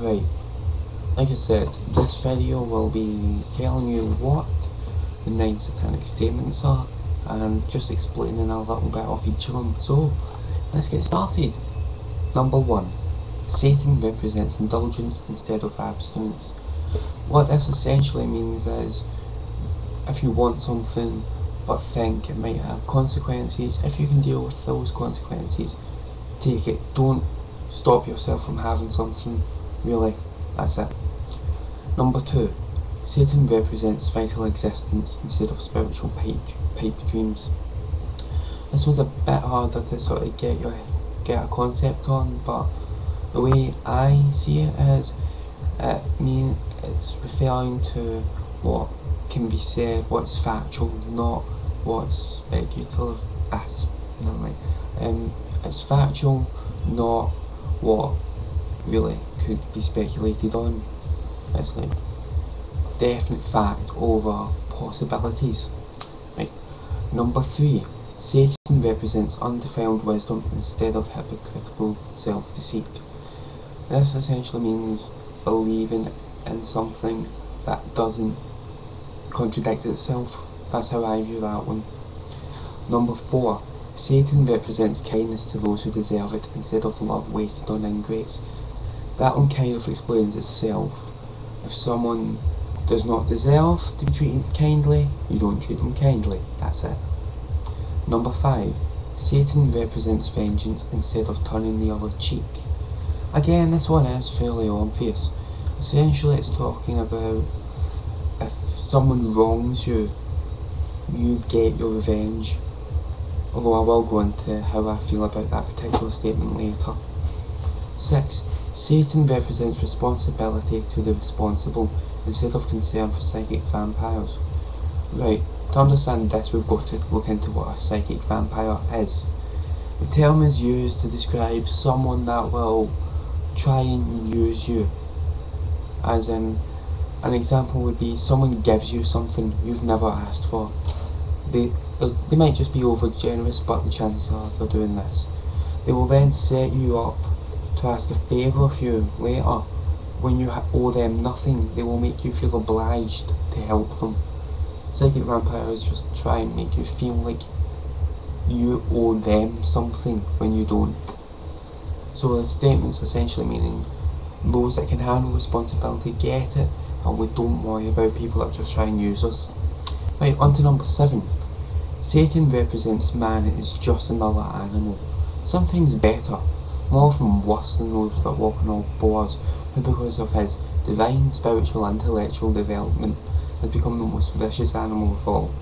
Right, like I said, this video will be telling you what the 9 satanic statements are and just explaining a little bit of each of them. So, let's get started. Number 1. Satan represents indulgence instead of abstinence. What this essentially means is, if you want something but think it might have consequences, if you can deal with those consequences, take it. Don't stop yourself from having something. Really, that's it. Number 2. Satan represents vital existence instead of spiritual pipe dreams. This was a bit harder to sort of get a concept on, but the way I see it is, it's referring to what can be said, what's factual, not what's speculative. It's factual, not what really could be speculated on. It's like definite fact over possibilities. Right. Number 3. Satan represents undefiled wisdom instead of hypocritical self-deceit. This essentially means believing in something that doesn't contradict itself. That's how I view that one. Number 4. Satan represents kindness to those who deserve it instead of love wasted on ingrates. That one kind of explains itself. If someone does not deserve to be treated kindly, you don't treat them kindly. That's it. Number 5. Satan represents vengeance instead of turning the other cheek. Again, this one is fairly obvious. Essentially, it's talking about if someone wrongs you, you get your revenge. Although I will go into how I feel about that particular statement later. 6. Satan represents responsibility to the responsible instead of concern for psychic vampires. Right, to understand this, we've got to look into what a psychic vampire is. The term is used to describe someone that will try and use you. As in, an example would be someone gives you something you've never asked for. They might just be over generous, but the chances are they're doing this. They will then set you up to ask a favour of you later. When you owe them nothing, they will make you feel obliged to help them. Psychic vampires just try and make you feel like you owe them something when you don't. So the statement's essentially meaning those that can handle responsibility get it, and we don't worry about people that just try and use us. Right, on to number 7. Satan represents man as just another animal, sometimes better, more often worse than those that walk on all fours, who because of his divine, spiritual, intellectual development has become the most vicious animal of all.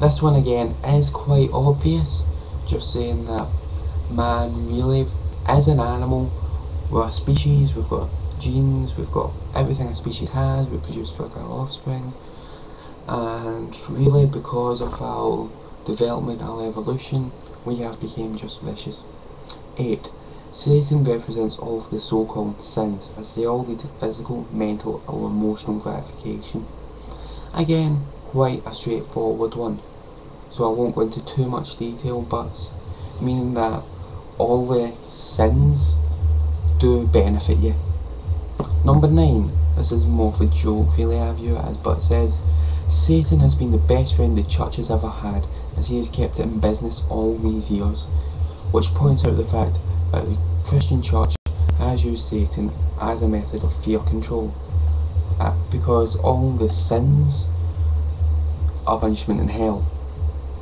This one again is quite obvious, just saying that man really is an animal. We're a species, we've got genes, we've got everything a species has, we produce fertile offspring, and really because of our development, our evolution, we have become just vicious. 8. Satan represents all of the so-called sins, as they all lead to physical, mental or emotional gratification. Again, quite a straightforward one, so I won't go into too much detail, but meaning that all the sins do benefit you. Number 9. This is more of a joke really, I view it as, but it says, Satan has been the best friend the church has ever had, as he has kept it in business all these years, which points out the fact that the Christian church has used Satan as a method of fear control, because all the sins are punishment in hell,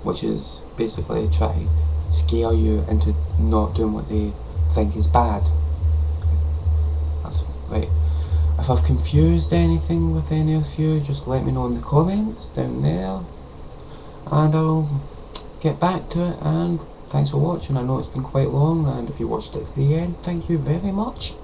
which is basically try to scare you into not doing what they think is bad. That's right. If I've confused anything with any of you, just let me know in the comments down there, and I'll get back to it. And thanks for watching. I know it's been quite long, and if you watched it to the end, thank you very much.